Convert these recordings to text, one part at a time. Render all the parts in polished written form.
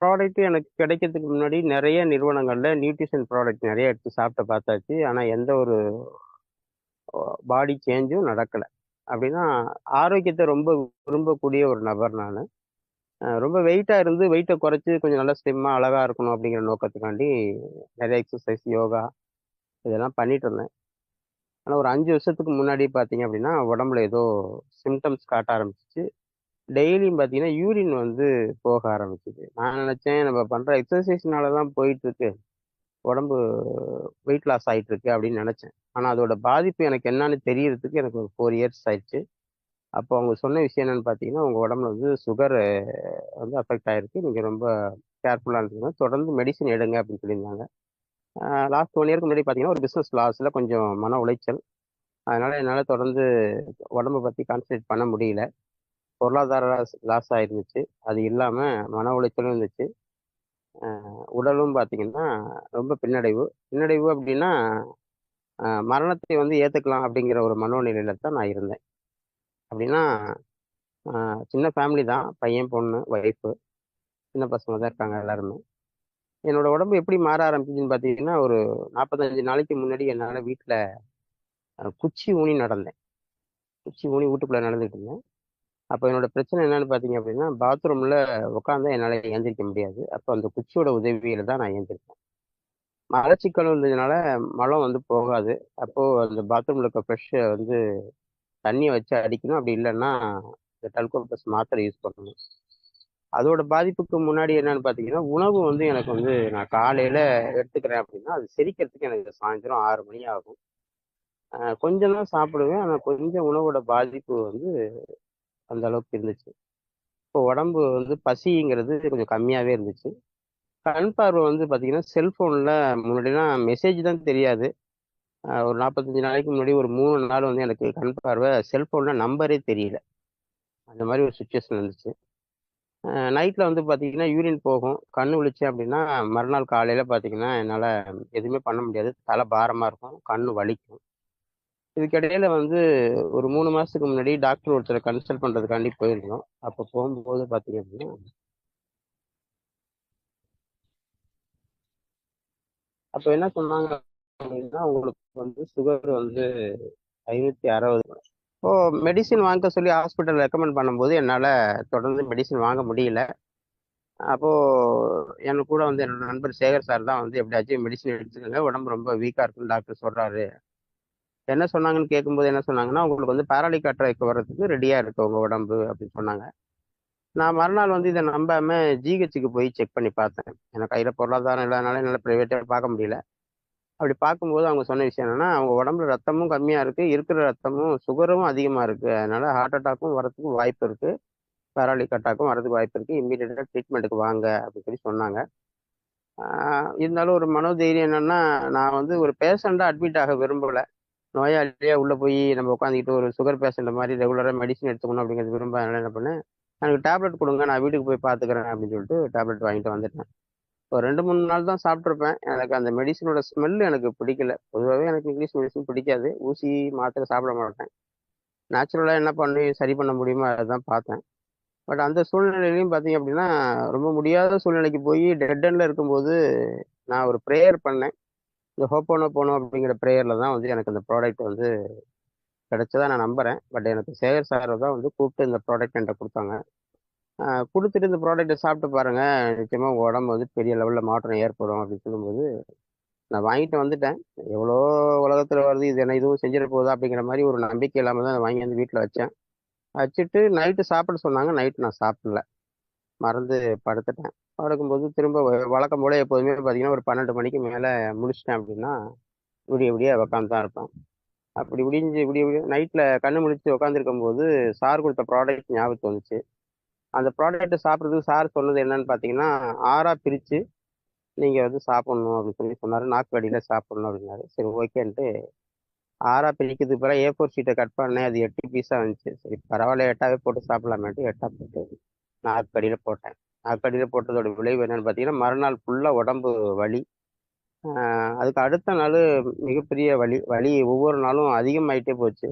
Product எனக்கு கிடைக்கிறதுக்கு முன்னாடி நிறைய நிறுவனங்கள்ல நியூட்ரிஷன் ப்ராடக்ட் நிறைய எடுத்து சாப்பிட்டு பார்த்தாச்சு. ஆனா எந்த ஒரு பாடி சேஞ்சும் நடக்கல. அப்படின்னா ஆரோக்கியத்தை ரொம்ப விரும்பக்கூடிய ஒரு நபர் நானு. ரொம்ப வெயிட்டா இருந்து வெயிட்ட குறைச்சு கொஞ்சம் நல்லா ஸ்லிம்மா அழகா இருக்கணும் அப்படிங்கிற நோக்கத்துக்காண்டி நிறைய எக்ஸர்சைஸ், யோகா இதெல்லாம் பண்ணிட்டு இருந்தேன். ஆனா ஒரு 5 வருஷத்துக்கு முன்னாடி பார்த்தீங்க அப்படின்னா, உடம்புல ஏதோ சிம்ப்டம்ஸ் காட்ட ஆரம்பிச்சுச்சு. டெய்லியும் பார்த்தீங்கன்னா, யூரின் வந்து போக ஆரம்பிச்சுது. நான் நினைச்சேன் நம்ம பண்ற எக்ஸர்சைஸ்னால தான் போயிட்டு இருக்கு. உடம்பு வெயிட் லாஸ் ஆயிட்டு இருக்கு அப்படின்னு நினைச்சேன். ஆனா அதோட பாதிப்பு எனக்கு என்னன்னு தெரியறதுக்கு எனக்கு ஒரு 4 இயர்ஸ் ஆயிடுச்சு. அப்போ அவங்க சொன்ன விஷயம் என்னன்னு பார்த்தீங்கன்னா, உங்க உடம்புல வந்து சுகர் வந்து அஃபெக்ட் ஆயிருக்கு. நீங்க ரொம்ப கேர்ஃபுல்லா இருந்துக்கணும். தொடர்ந்து மெடிசின் எடுங்க அப்படின்னு சொல்லியிருந்தாங்க. லாஸ்ட் 1 இயர்க்கு முன்னாடி பார்த்தீங்கன்னா, ஒரு பிசினஸ் லாஸ்ல கொஞ்சம் மன உளைச்சல். அதனால என்னால தொடர்ந்து உடம்ப பத்தி கான்சன்ட்ரேட் பண்ண முடியல. பொருளாதார லாஸ் லாஸ் ஆயிருந்துச்சு. அது இல்லாம மன உளைச்சலும் இருந்துச்சு. உடலும் பார்த்தீங்கன்னா, ரொம்ப பின்னடைவு. பின்னடைவு அப்படின்னா, மரணத்தை வந்து ஏத்துக்கலாம் அப்படிங்கிற ஒரு மனோநிலையில தான் நான் இருந்தேன். அப்படின்னா, அ சின்ன ஃபேமிலி தான். பையன், பொண்ணு, ஒய்ஃபு. சின்ன பசங்க தான் இருக்காங்க எல்லாருமே. என்னோட உடம்பு எப்படி மாற ஆரம்பிச்சுதுன்னு பார்த்தீங்கன்னா, ஒரு 45 நாளைக்கு முன்னாடி என்னால வீட்ல குச்சி ஊனி நடந்தேன். குச்சி ஊனி வீட்டுக்குள்ள நடந்துட்டு இருந்தேன். அப்ப என்னோட பிரச்சனை என்னன்னு பார்த்தீங்க அப்படின்னா, பாத்ரூம்ல உட்கார்ந்தா என்னால எந்திரிக்க முடியாது. அப்ப அந்த குச்சியோட உதவியில தான் நான் எந்திரிப்பேன். மலச்சிக்கல் இருந்ததுனால மலம் வந்து போகாது. அப்போ அந்த பாத்ரூம்ல இருக்க ஃப்ரெஷ்ஷ வந்து தண்ணிய வச்சு அடிக்கணும். அப்படி இல்லன்னா, இந்த டல்கோ ப்ளஸ் மாத்திரை யூஸ் பண்ணணும். அதோட பாதிப்புக்கு முன்னாடி என்னன்னு பார்த்தீங்கன்னா, உணவு வந்து எனக்கு வந்து நான் காலையில எடுத்துக்கிறேன் அப்படின்னா, அது செரிக்கிறதுக்கு எனக்கு சாயந்தரம் 6 மணி ஆகும். கொஞ்சம் தான் சாப்பிடுவேன். ஆனா கொஞ்சம் உணவோட பாதிப்பு வந்து அந்த அளவுக்கு இருந்துச்சு. இப்போ உடம்பு வந்து பசிங்கிறது கொஞ்சம் கம்மியாவே இருந்துச்சு. கண் பார்வை வந்து பார்த்தீங்கன்னா, செல்ஃபோன்ல முன்னாடிலாம் மெசேஜ் தான் தெரியாது. ஒரு 45 நாளைக்கு முன்னாடி ஒரு 3 நாள் வந்து எனக்கு கண் பார்வை செல்ஃபோன்ல நம்பரே தெரியல. அந்த மாரி ஒரு சிச்சுவேஷன் இருந்துச்சு. நைட்ல வந்து பார்த்தீங்கன்னா, யூரின் போகும். கண்ணு விழிச்சேன் அப்படின்னா, மறுநாள் காலையில பார்த்தீங்கன்னா, என்னால எதுவுமே பண்ண முடியாது. தலை பாரமா இருக்கும். கண்ணு வலிக்கும். இதுக்கிடையில வந்து ஒரு 3 மாசத்துக்கு முன்னாடி டாக்டர் ஒருத்தர கன்சல்ட் பண்றதுக்காண்டி போயிருந்தோம். அப்ப போகும்போது பார்த்தீங்க அப்படின்னா, அப்ப என்ன சொன்னாங்க அப்படின்னா, உங்களுக்கு வந்து சுகர் வந்து 560. இப்போ மெடிசின் வாங்க சொல்லி ஹாஸ்பிட்டல் ரெக்கமெண்ட் பண்ணும்போது, என்னால தொடர்ந்து மெடிசின் வாங்க முடியல. அப்போ என் கூட வந்து என்னோட நண்பர் சேகர் சார் தான் வந்து எப்படியாச்சும் மெடிசின் எடுத்துக்கங்க. உடம்பு ரொம்ப வீக்கா இருக்குன்னு டாக்டர் சொல்றாரு. என்ன சொன்னாங்கன்னு கேட்கும்போது என்ன சொன்னாங்கன்னா, உங்களுக்கு வந்து பாராலிக் அட்டாக் வர்றதுக்கு ரெடியா இருக்கு உங்க உடம்பு அப்படின்னு சொன்னாங்க. நான் மறுநாள் வந்து இத நம்பாம ஜிஹெச்சுக்கு போய் செக் பண்ணி பார்த்தேன். எனக்கு கையில பொருளாதாரம் இல்லாதனால என்னால பிரைவேட்டா பார்க்க முடியல. அப்படி பார்க்கும்போது அவங்க சொன்ன விஷயம் என்னன்னா, அவங்க உடம்புல ரத்தமும் கம்மியா இருக்கு. இருக்கிற ரத்தமும் சுகரும் அதிகமா இருக்கு. அதனால ஹார்ட் அட்டாக்கும் வரதுக்கு வாய்ப்பு இருக்கு. பாராலிக் அட்டாக்கும் வரதுக்கு வாய்ப்பு இருக்கு. இம்மீடியட்டா ட்ரீட்மெண்ட்டுக்கு வாங்க அப்படின்னு சொல்லி சொன்னாங்க. ஆ இருந்தாலும் ஒரு மனோதைரியம் என்னன்னா, நான் வந்து ஒரு பேஷண்டா அட்மிட் ஆக விரும்பல. நோயாளியா உள்ள போய் நம்ம உட்காந்துக்கிட்டு ஒரு சுகர் பேஷண்ட் மாரி ரெகுலரா மெடிசின் எடுத்துக்கணும் அப்படிங்கிறது விரும்பாதனால என்ன பண்ணேன், எனக்கு டேப்லெட் குடுங்க. நான் வீட்டுக்கு போய் பார்த்துக்கிறேன் அப்படின்னு சொல்லிட்டு டேப்லெட் வாங்கிட்டு வந்துட்டேன். ஒரு 2, 3 நாள் தான் சாப்பிட்டுருப்பேன். எனக்கு அந்த மெடிசினோட ஸ்மெல் எனக்கு பிடிக்கல. பொதுவாவே எனக்கு இங்கிலீஷ் மெடிசின் பிடிக்காது. ஊசி, மாத்திரை சாப்பிட மாட்டேன். நேச்சுரலா என்ன பண்ணி சரி பண்ண முடியுமோ அதான் பார்த்தேன். பட் அந்த சூழ்நிலையிலயும் பார்த்தீங்க அப்படின்னா, ரொம்ப முடியாத சூழ்நிலைக்கு போய் டெட் எண்ட்ல இருக்கும்போது, நான் ஒரு பிரேயர் பண்ணேன். இந்த ஹோப்போனோபோனோ அப்படிங்கிற பிரேயர்ல தான் வந்து எனக்கு அந்த ப்ராடக்ட் வந்து கிடைச்சதா நான் நம்புறேன். பட் எனக்கு சேகர் சார் தான் வந்து கூப்பிட்டு இந்த ப்ராடக்ட் என்ட்ட குடுத்தாங்க. குடுத்துட்டு இந்த ப்ராடக்ட்ட சாப்பிட்டு பாருங்க. நிச்சயமா உங்க உடம்பு வந்து பெரிய லெவல்ல மாற்றம் ஏற்படும் அப்படின்னு சொல்லும்போது, நான் வாங்கிட்டு வந்துட்டேன். எவ்வளோ உலகத்துல வருது. இது என்ன இதுவும் செஞ்சிட போகுதா அப்படிங்கிற மாரி ஒரு நம்பிக்கை இல்லாம தான் அத வாங்கி வந்து வீட்ல வச்சேன். வச்சுட்டு நைட்டு சாப்பிட சொன்னாங்க. நைட் நான் சாப்பிடல. மறந்து படுத்துட்டேன். படுக்கும்போது திரும்ப வழக்கம் போல எப்போதுமே பார்த்தீங்கன்னா, ஒரு 12 மணிக்கு மேல முழிச்சுட்டேன் அப்படின்னா, விடிய விடிய உட்காந்து தான் இருப்பேன். அப்படி விடிஞ்சு விடிய விடிய நைட்ல கண்ணு முழிச்சு உட்காந்துருக்கும்போது, சார் குடுத்த ப்ராடக்ட் ஞாபகத்துக்கு வந்துச்சு. அந்த ப்ராடக்ட்ட சாப்பிடுறதுக்கு சார் சொன்னது என்னன்னு பார்த்தீங்கன்னா, 6ஆ பிரிச்சு நீங்க வந்து சாப்பிடணும் அப்படின்னு சொல்லி சொன்னாரு. நாக்கு அடியில சாப்பிடணும் அப்படின்னாரு. சரி ஓகேன்ட்டு 6ஆ பிரிக்கிறதுக்கு பதிலா ஏ4 ஷீட்ட கட் பண்ணேன். அது 8 பீஸா வந்துச்சு. சரி பரவாயில்ல 8ஆவே போட்டு சாப்பிடலாமேன்ட்டு 8ஆ போட்டு நாக்கு அடியில போட்டேன். நாக்கு அடியில போட்டதோட விளைவு என்னன்னு பார்த்தீங்கன்னா, மறுநாள் ஃபுல்லா உடம்பு வலி. அ அதுக்கு அடுத்த நாளு மிகப்பெரிய வலி. வலி ஒவ்வொரு நாளும் அதிகமாயிட்டே போச்சு.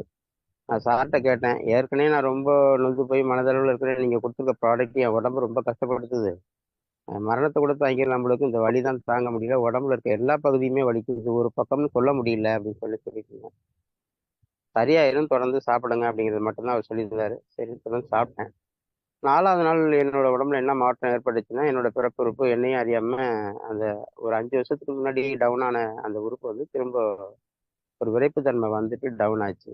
நான் சார்ட்ட கேட்டேன். ஏற்கனவே நான் ரொம்ப நொந்து போய் மனதளவுல இருக்கிறேன். நீங்க குடுத்துருக்க ப்ராடக்ட் என் உடம்ப ரொம்ப கஷ்டப்படுத்துது. மரணத்தை கூட தாங்கிற நம்மளுக்கு இந்த வலி தான் தாங்க முடியல. உடம்புல இருக்க எல்லா பகுதியுமே வலிக்குது. ஒரு பக்கம்னு சொல்ல முடியல அப்படின்னு சொல்லிட்டு இருந்தேன். சரியாயிரும் தொடர்ந்து சாப்பிடுங்க அப்படிங்கிறது மட்டும்தான் அவர் சொல்லியிருந்தாரு. சரி தொடர்ந்து சாப்பிட்டேன். 4வது நாள் என்னோட உடம்புல என்ன மாற்றம் ஏற்பட்டுச்சுன்னா, என்னோட பிறப்பு உறுப்பு என்னையும் அறியாம அந்த ஒரு 5 வருஷத்துக்கு முன்னாடி டவுன் ஆன அந்த உறுப்பு வந்து திரும்ப ஒரு விறைப்புத்தன்மை வந்துட்டு டவுன் ஆச்சு.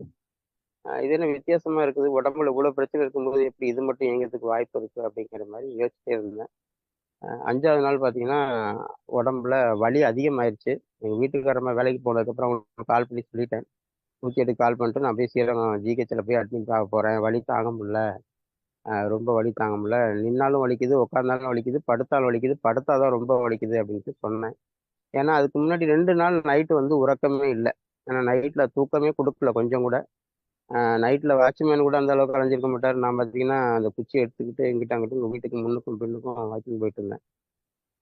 இது என்ன வித்தியாசமா இருக்குது. உடம்புல இவ்வளவு பிரச்சனை இருக்கும்போது எப்படி இது மட்டும் இயங்குறதுக்கு வாய்ப்பு இருக்கு அப்படிங்கிற மாரி யோசிச்சுட்டே இருந்தேன். 5வது நாள் பார்த்தீங்கன்னா, உடம்புல வலி அதிகமாயிருச்சு. எங்க வீட்டுக்காரம்மா வேலைக்கு போனதுக்கப்புறம் அவங்களுக்கு கால் பண்ணி சொல்லிட்டேன். 108க்கு கால் பண்ணிட்டு நான் அப்படியே ஸ்ரீரங்கம் ஜிஹெச்ல போய் அட்மிட் ஆக போறேன். வலி தாங்க முடியல. ரொம்ப வலி தாங்க முடியல. நின்னாலும் வலிக்குது, உட்கார்ந்தாலும் வலிக்குது, படுத்தாலும் வலிக்குது, படுத்தா தான் ரொம்ப வலிக்குது அப்படின்ட்டு சொன்னேன். ஏன்னா அதுக்கு முன்னாடி 2 நாள் நைட்டு வந்து உறக்கமே இல்ல. ஏன்னா நைட்ல தூக்கமே குடுக்கல கொஞ்சம் கூட. நைட்ல வாட்ச்மேன் கூட அந்த அளவுக்கு அலைஞ்சிருக்க மாட்டாரு. நான் பார்த்தீங்கன்னா, அந்த குச்சிய எடுத்துக்கிட்டு இங்கிட்டு அங்கிட்டும் உங்க வீட்டுக்கு முன்னுக்கும் பின்னுக்கும் வாக்கிங் போயிட்டு இருந்தேன்.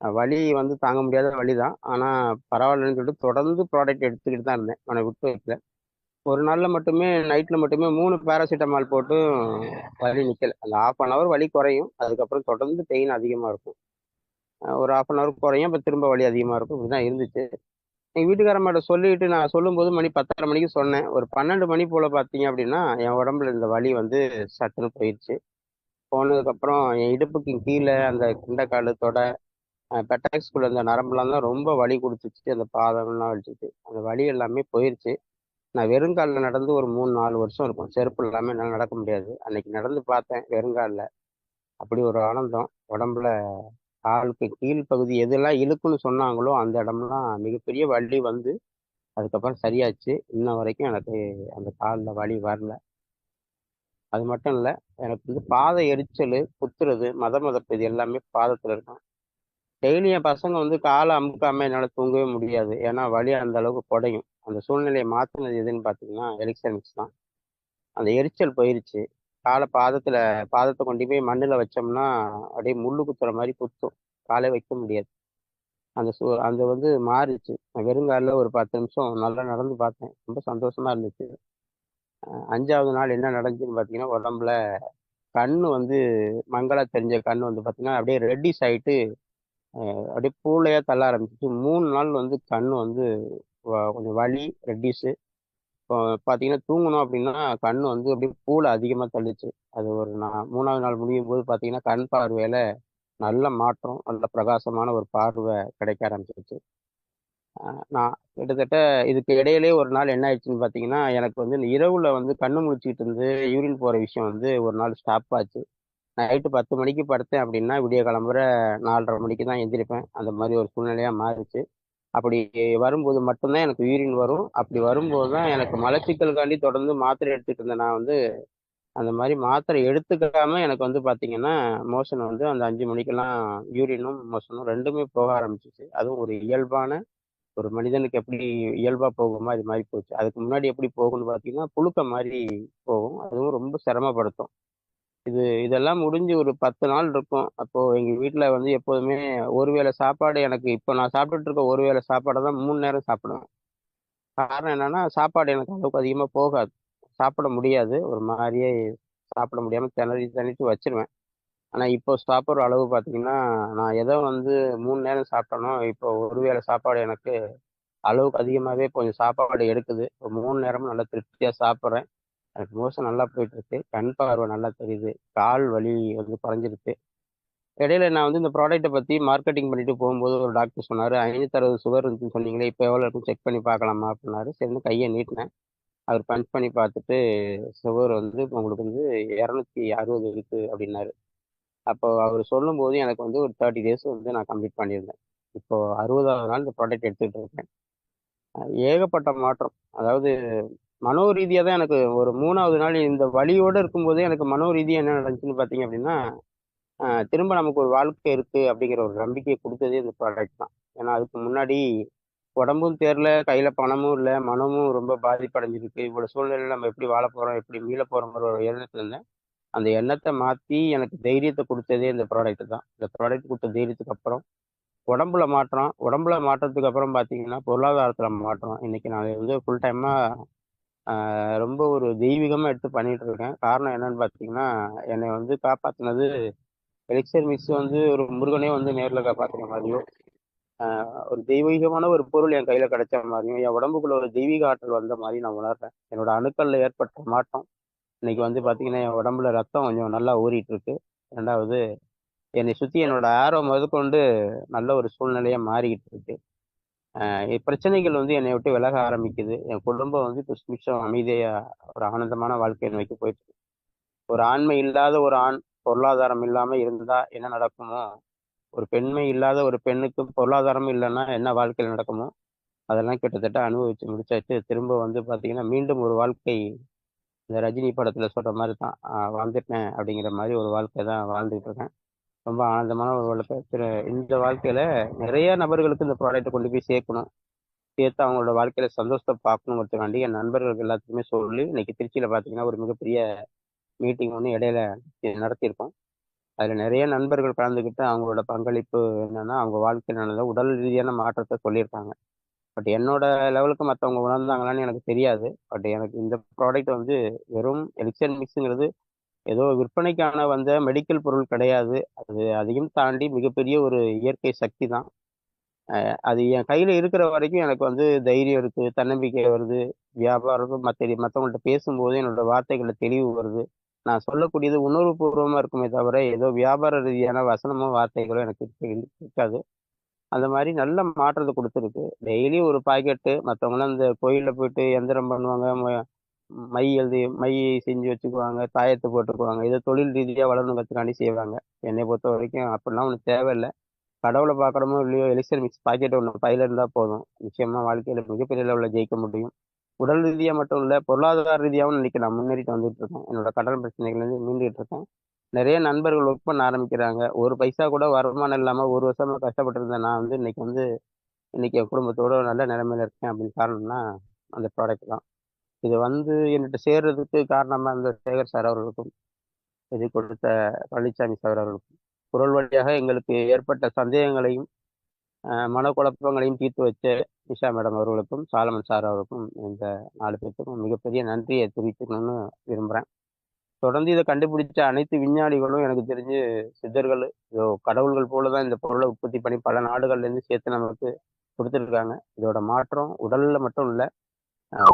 வலி வந்து தாங்க முடியாத வலி தான். ஆனா பரவாயில்லன்னு சொல்லிட்டு தொடர்ந்து ப்ராடக்ட் எடுத்துக்கிட்டு தான் இருந்தேன். ஆனா விட்டு வைக்கல. ஒரு நாள்ல மட்டுமே நைட்ல மட்டுமே 3 பேராசிட்டமால் போட்டும் வலி நிக்கல. அந்த 1/2 ஹவர் வலி குறையும். அதுக்கப்புறம் தொடர்ந்து பெயின் அதிகமா இருக்கும். ஒரு 1/2 ஹவர் குறையும். அப்ப திரும்ப வலி அதிகமா இருக்கும். இப்படிதான் இருந்துச்சு. எங்க வீட்டுக்காரம்மாட்ட சொல்லிட்டு நான் சொல்லும்போது மணி 10:30 மணிக்கு சொன்னேன். ஒரு 12 மணி போல பார்த்தீங்க அப்படின்னா, என் உடம்புல இந்த வலி வந்து சட்டுன்னு போயிருச்சு. போனதுக்கப்புறம் என் இடுப்புக்கு கீழ அந்த கிண்டக்காலு, தொடை, பெட்டாக்ஸ்குள்ள அந்த நரம்புலாம் தான் ரொம்ப வலி குடுத்துச்சு. அந்த பாதம்லாம் வலிச்சுச்சு. அந்த வலி எல்லாமே போயிருச்சு. நான் வெறுங்கால்ல நடந்து ஒரு 3, 4 வருஷம் இருக்கும். செருப்பு இல்லாம என்னால நடக்க முடியாது. அன்னைக்கு நடந்து பார்த்தேன் வெறுங்கால்ல. அப்படி ஒரு ஆனந்தம். உடம்புல காலுக்கு கீழ் பகுதி எதெல்லாம் இழுக்குன்னு சொன்னாங்களோ, அந்த இடம்லாம் மிகப்பெரிய வலி வந்து, அதுக்கப்புறம் சரியாச்சு. இன்ன வரைக்கும் எனக்கு அந்த கால்ல வலி வரல. அது மட்டும் இல்ல, எனக்கு வந்து பாத எரிச்சலு, குத்துறது, மதமதப்பு இது எல்லாமே பாதத்துல இருக்கும். டெய்லி என் பசங்க வந்து கால அமுக்காம என்னால தூங்கவே முடியாது. ஏன்னா வலி அந்த அளவுக்கு கொடையும். அந்த சூழ்நிலைய மாத்துனது எதுன்னு பார்த்தீங்கன்னா, எலக்ட்ரானிக்ஸ் தான். அந்த எரிச்சல் போயிருச்சு. பாதத்துல பாதத்த கொண்டு போய் மண்ணுல வச்சோம்னா, அப்படியே முள்ளு குத்துற மாரி குத்தும். காலே வைக்க முடியாது. அந்த வந்து மாறிச்சு. நான் வெறுங்கால்ல ஒரு 10 நிமிஷம் நல்லா நடந்து பார்த்தேன். ரொம்ப சந்தோஷமா இருந்துச்சு. 5வது நாள் என்ன நடந்துச்சுன்னு பார்த்தீங்கன்னா, உடம்புல கண்ணு வந்து மங்கலா தெரிஞ்ச கண்ணு வந்து பார்த்தீங்கன்னா, அப்படியே ரெட்டிஷ் ஆயிட்டு, அப்படியே பூளையா தள்ள ஆரம்பிச்சுச்சு. 3 நாள் வந்து கண்ணு வந்து கொஞ்சம் வலி, ரெட்டிஷ். இப்போ பார்த்தீங்கன்னா, தூங்கணும் அப்படின்னா, கண்ணு வந்து அப்படியே பூள அதிகமா தள்ளுச்சு. அது ஒரு 3வது நாள் முடியும்போது பார்த்தீங்கன்னா, கண் பார்வையில நல்ல மாற்றம், நல்ல பிரகாசமான ஒரு பார்வை கிடைக்க ஆரம்பிச்சுருச்சு. நான் கிட்டத்தட்ட இதுக்கு இடையிலேயே ஒரு நாள் என்ன ஆயிடுச்சுன்னு பார்த்தீங்கன்னா, எனக்கு வந்து இந்த இரவுல வந்து கண்ணு முழிச்சுக்கிட்டு இருந்து யூரின் போற விஷயம் வந்து ஒரு நாள் ஸ்டாப் ஆச்சு. நைட்டு 10 மணிக்கு படுத்தேன் அப்படின்னா, விடிய காலம்பற 4:30 மணிக்கு தான் எந்திரிப்பேன். அந்த மாரி ஒரு சூழ்நிலையா மாறுச்சு. அப்படி வரும்போது மட்டும் தான் எனக்கு யூரின் வரும். அப்படி வரும்போது தான் எனக்கு மலச்சிக்கலுக்காண்டி தொடர்ந்து மாத்திரை எடுத்துட்டு இருந்தேன் நான் வந்து, அந்த மாரி மாத்திரை எடுத்துக்காம எனக்கு வந்து பார்த்தீங்கன்னா, மோஷன் வந்து அந்த 5 மணிக்கெல்லாம் யூரினும், மோஷனும் 2மே போக ஆரம்பிச்சுச்சு. அதுவும் ஒரு இயல்பான ஒரு மனிதனுக்கு எப்படி இயல்பா போகுமோ, அது மாரி போச்சு. அதுக்கு முன்னாடி எப்படி போகும்ன்னு பார்த்தீங்கன்னா, புழுக்க மாரி போகும். அதுவும் ரொம்ப சிரமப்படுத்தும். இதெல்லாம் முடிஞ்சு ஒரு 10 நாள் இருக்கும். அப்போ எங்க வீட்ல வந்து எப்போதுமே ஒரு வேளை சாப்பாடு எனக்கு இப்ப நான் சாப்பிட்டுட்டு இருக்க ஒரு வேளை சாப்பாட தான் 3 நேரம் சாப்பிடுவேன். காரணம் என்னன்னா, சாப்பாடு எனக்கு அளவுக்கு அதிகமா போகாது. சாப்பிட முடியாது. ஒரு மாரியே சாப்பிட முடியாம திணறி திணறிட்டு வச்சுருவேன். ஆனா, இப்போ சாப்பிடுற அளவு பார்த்தீங்கன்னா, நான் எத வந்து 3 நேரம் சாப்பிட்டேனோ, இப்போ ஒரு வேளை சாப்பாடு எனக்கு அளவுக்கு அதிகமாவே கொஞ்சம் சாப்பாடு எடுக்குது. ஒரு 3 நேரமும் நல்லா திருப்தியா சாப்பிடுறேன். எனக்கு மோஷன் நல்லா போயிட்டுருக்கு. கண் பார்வை நல்லா தெரியுது. கால் வலி வந்து குறைஞ்சிருச்சு. இடையில நான் வந்து இந்த ப்ராடக்ட்ட பத்தி மார்க்கெட்டிங் பண்ணிட்டு போகும்போது ஒரு டாக்டர் சொன்னாரு, "560 சுகர் இருந்துச்சுன்னு சொன்னீங்களே, இப்ப எவ்வளோ இருக்குன்னு செக் பண்ணி பார்க்கலாமா?" அப்படின்னாரு. சரின்னு கைய நீட்டினேன். அவர் பஞ்ச் பண்ணி பார்த்துட்டு, "சுகர் வந்து உங்களுக்கு வந்து 260 இருக்கு" அப்படின்னாரு. அப்போ அவரு சொல்லும்போது எனக்கு வந்து ஒரு 30 டேஸ் வந்து நான் கம்ப்ளீட் பண்ணியிருந்தேன். இப்போ 60வது நாள் இந்த ப்ராடக்ட் எடுத்துட்டு இருக்கேன். ஏகப்பட்ட மாற்றம். அதாவது மனோ ரீதியா தான் எனக்கு ஒரு 3வது நாள் இந்த வலியோட இருக்கும்போதே எனக்கு மனோ ரீதியா என்ன நடந்துச்சுன்னு பார்த்தீங்க அப்படின்னா, திரும்ப நமக்கு ஒரு வாழ்க்கை இருக்கு அப்படிங்கிற ஒரு நம்பிக்கைய குடுத்ததே இந்த ப்ராடக்ட் தான். ஏன்னா அதுக்கு முன்னாடி உடம்பும் தேறல, கையில பணமும் இல்ல, மனமும் ரொம்ப பாதிப்படைஞ்சிருக்கு. இவ்வளோ சூழ்நிலையில நம்ம எப்படி வாழப் போறோம், எப்படி மீளப் போறோங்கிற ஒரு எண்ணத்துல இருந்தேன். அந்த எண்ணத்த மாத்தி எனக்கு தைரியத்த குடுத்ததே இந்த ப்ராடக்ட் தான். இந்த ப்ராடக்ட் குடுத்த தைரியத்துக்கு அப்புறம் உடம்புல மாற்றம். உடம்புல மாற்றத்துக்கு அப்புறம் பார்த்தீங்கன்னா, பொருளாதாரத்துல மாற்றம். இன்னைக்கு நான் வந்து ஃபுல் டைமா ரொம்ப ஒரு தெய்வீகமா எடுத்து பண்ணிட்டு இருக்கேன். காரணம் என்னன்னு பார்த்தீங்கன்னா, என்னைய வந்து காப்பாத்துனது எலிக்சர் மிக்ஸ் வந்து ஒரு முருகனே வந்து நேரில் பார்க்குற மாதிரியோ, ஒரு தெய்வீகமான ஒரு பொருள் என் கையில கிடைச்ச மாதிரியும், என் உடம்புக்குள்ள ஒரு தெய்வீக ஆற்றல் வந்த மாதிரி நான் உணர்றேன். என்னோட அணுக்கள்ல ஏற்பட்ட மாற்றம் இன்னைக்கு வந்து பார்த்தீங்கன்னா, என் உடம்புல ரத்தம் கொஞ்சம் நல்லா ஊறிட்டு இருக்கு. 2வது என்னை சுத்தி என்னோட ஆரோ முதற்கொண்டு நல்ல ஒரு சூழ்நிலையா மாறிக்கிட்டு இருக்கு. பிரச்சனைகள் வந்து என்னை விட்டு விலக ஆரம்பிக்குது. என் குடும்பம் வந்து இப்போ சுபிட்சம் அமைதியா ஒரு ஆனந்தமான வாழ்க்கையை நோக்கி போயிட்டு இருக்கு. ஒரு ஆண்மை இல்லாத ஒரு ஆண் பொருளாதாரம் இல்லாம இருந்தா என்ன நடக்குமோ, ஒரு பெண்மை இல்லாத ஒரு பெண்ணுக்கு பொருளாதாரமும் இல்லைன்னா என்ன வாழ்க்கையில் நடக்குமோ, அதெல்லாம் கிட்டத்தட்ட அனுபவிச்சு முடிச்சாச்சு. திரும்ப வந்து பார்த்தீங்கன்னா, மீண்டும் ஒரு வாழ்க்கை இந்த ரஜினி படத்துல சொல்ற மாரி தான். வாழ்ந்துட்டேன் அப்படிங்கிற மாரி ஒரு வாழ்க்கை தான் வாழ்ந்துட்டு இருக்கேன். ரொம்ப ஆனந்தமான ஒரு வாழ்க்கை. இந்த வாழ்க்கையில நிறைய நபர்களுக்கு இந்த ப்ராடக்ட்ட கொண்டு போய் சேர்க்கணும். சேர்த்து அவங்களோட வாழ்க்கையில சந்தோஷத்த பார்க்கணுங்கிறதுக்காண்டி என் நண்பர்களுக்கு எல்லாத்துக்குமே சொல்லி, இன்னைக்கு திருச்சியில பார்த்தீங்கன்னா, ஒரு மிகப்பெரிய மீட்டிங் ஒண்ணு இடையில நடத்தியிருக்கோம். அதுல நிறைய நண்பர்கள் கலந்துக்கிட்டு அவங்களோட பங்களிப்பு என்னன்னா, அவங்க வாழ்க்கையில நல்ல உடல் ரீதியான மாற்றத்த சொல்லியிருக்காங்க. பட் என்னோட லெவலுக்கு மத்தவங்க உணர்ந்தாங்களான்னு எனக்கு தெரியாது. பட் எனக்கு இந்த ப்ராடக்ட் வந்து வெறும் எலிக்சர் மிக்ஸ்ங்கிறது ஏதோ விற்பனைக்கான வந்த மெடிக்கல் பொருள் கிடையாது. அது அதையும் தாண்டி மிகப்பெரிய ஒரு இயற்கை சக்தி தான். அது என் கையில இருக்கிற வரைக்கும் எனக்கு வந்து தைரியம் இருக்கு, தன்னம்பிக்கை வருது. வியாபாரம் மத்தவங்கள்ட்ட பேசும்போது என்னோட வார்த்தைகள்ல தெளிவு வருது. நான் சொல்லக்கூடியது உணர்வுபூர்வமா இருக்குமே தவிர, ஏதோ வியாபார ரீதியான வசனமோ, வார்த்தைகளோ எனக்கு இருக்காது. அந்த மாரி நல்ல மாற்றத்த குடுத்துருக்கு. டெய்லி ஒரு பாக்கெட்டு மத்தவங்கலாம் இந்த கோயில்ல போயிட்டு எந்திரம் பண்ணுவாங்க. மை செஞ்சு வச்சுக்குவாங்க. தாயத்து போட்டுக்குவாங்க. இத தொழில் ரீதியா வளரணுங்கிறதுக்காண்டி செய்வாங்க. என்னைய பொறுத்தவரைக்கும் அப்படிலாம் ஒண்ணும் தேவையில்ல. கடவுள பார்க்குறோமோ இல்லையோ, எலிக்சர் மிக்ஸ் பாக்கெட் ஒண்ணு பையில இருந்தா போதும். நிச்சயமா வாழ்க்கையில மிகப்பெரிய லெவல்ல ஜெயிக்க முடியும். உடல் ரீதியா மட்டும் இல்ல, பொருளாதார ரீதியாவும் இன்னைக்கு நான் முன்னேறிட்டு வந்துட்டு இருக்கேன். என்னோட கடன் பிரச்சனைகள்லேருந்து மீண்டுட்டு இருக்கேன். நிறைய நண்பர்கள் ஒர்க் பண்ண ஆரம்பிக்கிறாங்க. ஒரு பைசா கூட வருமானம் இல்லாம 1 வருஷமா கஷ்டப்பட்டு இருந்த நான் வந்து இன்னைக்கு என் குடும்பத்தோட நல்ல நிலைமையில இருக்கேன் அப்படின்னு காரணம்னா, அந்த ப்ராடக்ட் தான். இது வந்து என்கிட்ட சேர்றதுக்கு காரணமா இருந்த சேகர் சார் அவர்களுக்கும், இதை கொடுத்த பழனிச்சாமி சார் அவர்களுக்கும், குரல் வழியாக எங்களுக்கு ஏற்பட்ட சந்தேகங்களையும், மனக்குழப்பங்களையும் தீர்த்து வச்ச நிஷா மேடம் அவர்களுக்கும், சாலமன் சார் அவர்களுக்கும் இந்த 4 பேத்துக்கும் மிகப்பெரிய நன்றியை தெரிவிச்சுக்கணும்னு விரும்புறேன். தொடர்ந்து இத கண்டுபிடிச்ச அனைத்து விஞ்ஞானிகளும் எனக்கு தெரிஞ்சு சித்தர்கள், ஏதோ கடவுள்கள் போல தான் இந்த பொருள உற்பத்தி பண்ணி பல நாடுகள்லேருந்து சேர்த்து நமக்கு குடுத்துருக்காங்க. இதோட மாற்றம் உடல்ல மட்டும் இல்ல,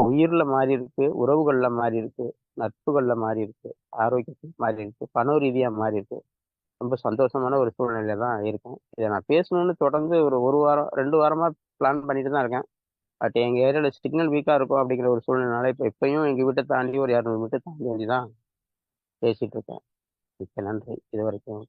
உயிர்ல மாறியிருக்கு, உறவுகள்ல மாறியிருக்கு, நட்புகள்ல மாறியிருக்கு, ஆரோக்கியத்துல மாறியிருக்கு, பண ரீதியா மாறியிருக்கு. ரொம்ப சந்தோஷமான ஒரு சூழ்நிலையில தான் இருக்கேன். இத நான் பேசணும்னு தொடர்ந்து ஒரு 1 வாரம், 2 வாரமா பிளான் பண்ணிட்டு தான் இருக்கேன். பட் எங்க ஏரியால சிக்னல் வீக்கா இருக்கும் அப்படிங்கிற ஒரு சூழ்நிலைனால, இப்பயும் எங்க வீட்ட தாண்டி ஒரு 200 மீட்டர் தாண்டி தான் பேசிட்டு இருக்கேன். மிக்க நன்றி. இதுவரைக்கும்